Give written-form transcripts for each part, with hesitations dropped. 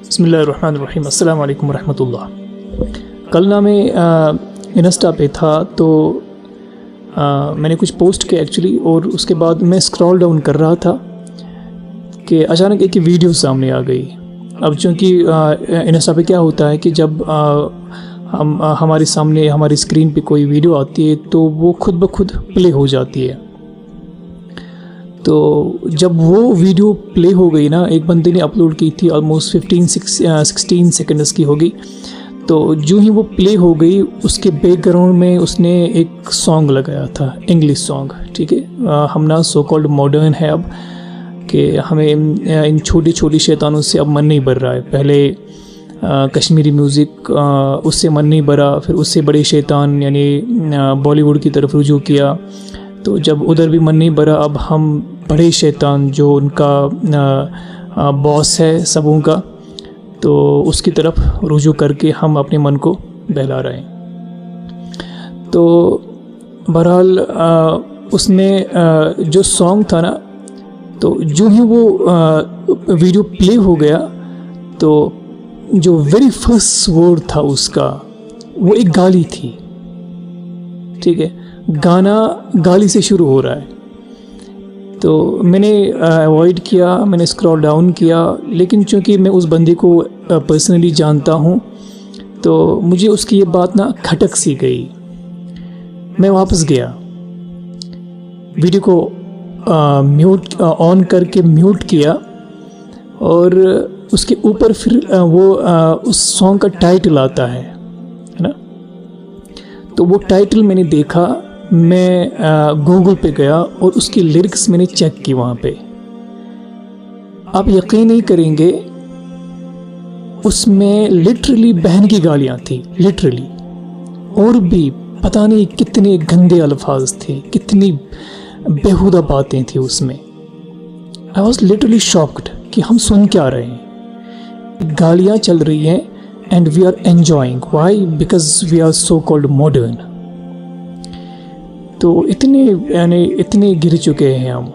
بسم اللہ الرحمن الرحیم۔ السلام علیکم ورحمۃ اللہ۔ کل نا میں انسٹا پہ تھا تو میں نے کچھ پوسٹ کیا ایکچولی، اور اس کے بعد میں اسکرول ڈاؤن کر رہا تھا کہ اچانک ایک ویڈیو سامنے آ گئی۔ اب چونکہ انسٹا پہ کیا ہوتا ہے کہ جب ہمارے سامنے ہماری اسکرین پہ کوئی ویڈیو آتی ہے تو وہ خود بخود پلے ہو جاتی ہے۔ تو جب وہ ویڈیو پلے ہو گئی نا، ایک بندے نے اپلوڈ کی تھی، آلموسٹ 16 سیکنڈز کی ہوگی، تو جو ہی وہ پلے ہو گئی اس کے بیک گراؤنڈ میں اس نے ایک سانگ لگایا تھا، انگلش سانگ۔ ٹھیک ہے، ہم نا سو کالڈ ماڈرن ہے اب، کہ ہمیں ان چھوٹی چھوٹی شیطانوں سے اب من نہیں بھر رہا ہے۔ پہلے کشمیری میوزک، اس سے من نہیں بھرا، پھر اس سے بڑے شیطان یعنی بالی ووڈ کی طرف رجوع کیا، تو جب ادھر بھی من نہیں بھرا، اب ہم بڑے شیطان جو ان کا باس ہے سبوں کا، تو اس کی طرف رجوع کر کے ہم اپنے من کو بہلا رہے ہیں۔ تو بہرحال اس میں جو سانگ تھا نا، تو جو ہی وہ ویڈیو پلے ہو گیا تو جو ویری فرسٹ ورڈ تھا اس کا وہ ایک گالی تھی۔ ٹھیک ہے، گانا گالی سے شروع ہو رہا ہے۔ تو میں نے اوائڈ کیا، میں نے اسکرول ڈاؤن کیا، لیکن چونکہ میں اس بندے کو پرسنلی جانتا ہوں تو مجھے اس کی یہ بات نا کھٹک سی گئی۔ میں واپس گیا، ویڈیو کو میوٹ آن کر کے میوٹ کیا، اور اس کے اوپر پھر وہ اس سانگ کا ٹائٹل آتا ہے نا، تو وہ ٹائٹل میں نے دیکھا، میں گوگل پہ گیا اور اس کی لیرکس میں نے چیک کی وہاں پہ۔ آپ یقین نہیں کریں گے، اس میں لٹرلی بہن کی گالیاں تھیں، لٹرلی، اور بھی پتہ نہیں کتنے گندے الفاظ تھے، کتنی بیہودہ باتیں تھیں اس میں۔ I was literally shocked کہ ہم سن کیا رہے ہیں، گالیاں چل رہی ہیں and we are enjoying. Why? Because we are so called modern. تو اتنے گر چکے ہیں ہم۔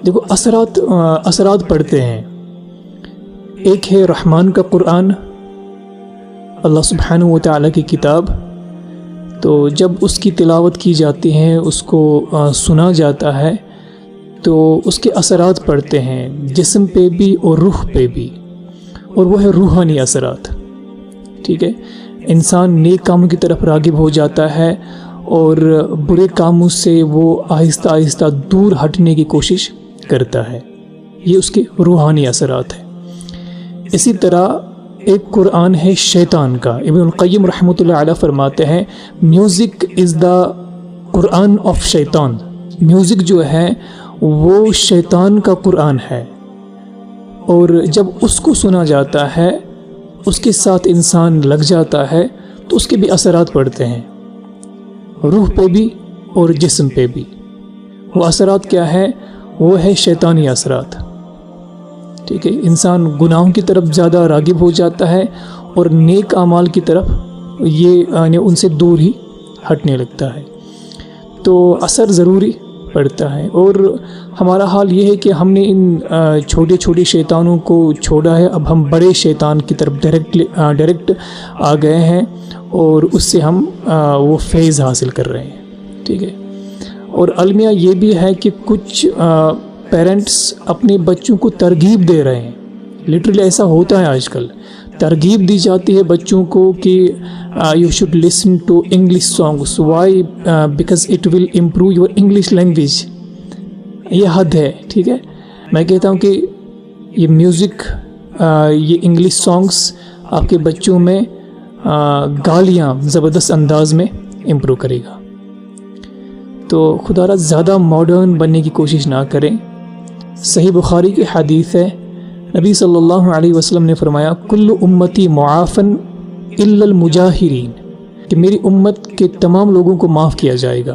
دیکھو اثرات پڑھتے ہیں۔ ایک ہے رحمان کا قرآن، اللہ سبحانہ و تعالیٰ کی کتاب، تو جب اس کی تلاوت کی جاتی ہے، اس کو سنا جاتا ہے، تو اس کے اثرات پڑتے ہیں جسم پہ بھی اور روح پہ بھی، اور وہ ہے روحانی اثرات۔ ٹھیک ہے، انسان نیک کاموں کی طرف راغب ہو جاتا ہے اور برے کاموں سے وہ آہستہ آہستہ دور ہٹنے کی کوشش کرتا ہے۔ یہ اس کے روحانی اثرات ہیں۔ اسی طرح ایک قرآن ہے شیطان کا۔ ابن القیم رحمۃ اللہ علیہ فرماتے ہیں، music is the Quran of شیطان۔ میوزک جو ہے وہ شیطان کا قرآن ہے، اور جب اس کو سنا جاتا ہے، اس کے ساتھ انسان لگ جاتا ہے، تو اس کے بھی اثرات پڑتے ہیں، روح پہ بھی اور جسم پہ بھی۔ وہ اثرات کیا ہے؟ وہ ہے شیطانی اثرات۔ ٹھیک ہے، انسان گناہوں کی طرف زیادہ راغب ہو جاتا ہے، اور نیک اعمال کی طرف یہ ان سے دور ہی ہٹنے لگتا ہے۔ تو اثر ضروری پڑتا ہے، اور ہمارا حال یہ ہے کہ ہم نے ان چھوٹے چھوٹے شیطانوں کو چھوڑا ہے، اب ہم بڑے شیطان کی طرف ڈائریکٹ آ گئے ہیں، اور اس سے ہم وہ فیض حاصل کر رہے ہیں۔ ٹھیک ہے، اور المیہ یہ بھی ہے کہ کچھ پیرنٹس اپنے بچوں کو ترغیب دے رہے ہیں، لٹرلی ایسا ہوتا ہے آج کل، ترغیب دی جاتی ہے بچوں کو کہ you should listen to English songs. Why? Because it will improve your English language. یہ حد ہے۔ ٹھیک ہے، میں کہتا ہوں کہ یہ میوزک، یہ انگلش سانگس آپ کے بچوں میں گالیاں زبردست انداز میں امپروو کرے گا۔ تو خدا را زیادہ ماڈرن بننے کی کوشش نہ کریں۔ صحیح بخاری کی حدیث ہے، نبی صلی اللہ علیہ وسلم نے فرمایا، کل امتی معافن الا المجاہرین، کہ میری امت کے تمام لوگوں کو معاف کیا جائے گا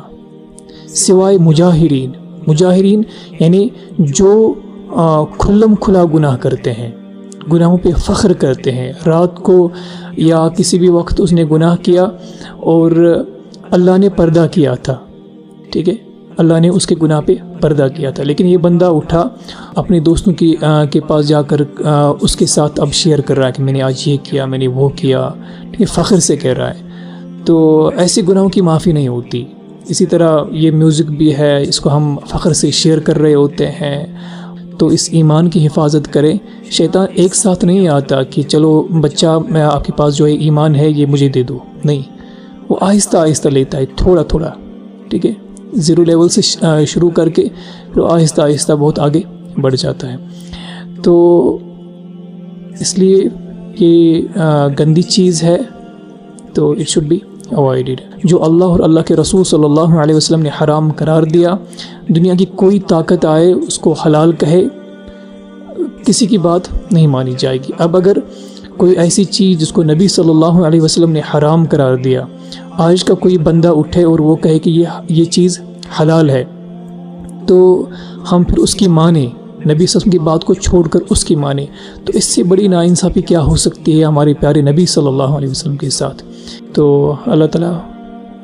سوائے مجاہرین۔ مجاہرین یعنی جو کھلم کھلا گناہ کرتے ہیں، گناہوں پہ فخر کرتے ہیں، رات کو یا کسی بھی وقت اس نے گناہ کیا اور اللہ نے پردہ کیا تھا، ٹھیک ہے، اللہ نے اس کے گناہ پہ پردہ کیا تھا، لیکن یہ بندہ اٹھا اپنے دوستوں کے پاس جا کر اس کے ساتھ اب شیئر کر رہا ہے کہ میں نے آج یہ کیا، میں نے وہ کیا، ٹھیک ہے، فخر سے کہہ رہا ہے۔ تو ایسے گناہوں کی معافی نہیں ہوتی۔ اسی طرح یہ میوزک بھی ہے، اس کو ہم فخر سے شیئر کر رہے ہوتے ہیں، تو اس ایمان کی حفاظت کریں۔ شیطان ایک ساتھ نہیں آتا کہ چلو بچہ میں آپ کے پاس جو ہے ایمان ہے یہ مجھے دے دو، نہیں، وہ آہستہ آہستہ لیتا ہے، تھوڑا تھوڑا، ٹھیک ہے، 0 لیول سے شروع کر کے پھر آہستہ آہستہ بہت آگے بڑھ جاتا ہے۔ تو اس لیے یہ گندی چیز ہے، تو اٹ شوڈ بی اوائڈڈ۔ جو اللہ اور اللہ کے رسول صلی اللہ علیہ وسلم نے حرام قرار دیا، دنیا کی کوئی طاقت آئے اس کو حلال کہے، کسی کی بات نہیں مانی جائے گی۔ اب اگر کوئی ایسی چیز جس کو نبی صلی اللہ علیہ وسلم نے حرام قرار دیا، آج کا کوئی بندہ اٹھے اور وہ کہے کہ یہ چیز حلال ہے، تو ہم پھر اس کی مانیں، نبی صلی اللہ علیہ وسلم کی بات کو چھوڑ کر اس کی مانیں، تو اس سے بڑی ناانصافی کیا ہو سکتی ہے ہمارے پیارے نبی صلی اللہ علیہ وسلم کے ساتھ۔ تو اللہ تعالیٰ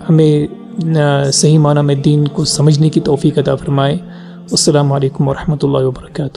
ہمیں صحیح معنی میں دین کو سمجھنے کی توفیق عطا فرمائے۔ السلام علیکم ورحمۃ اللہ وبرکاتہ۔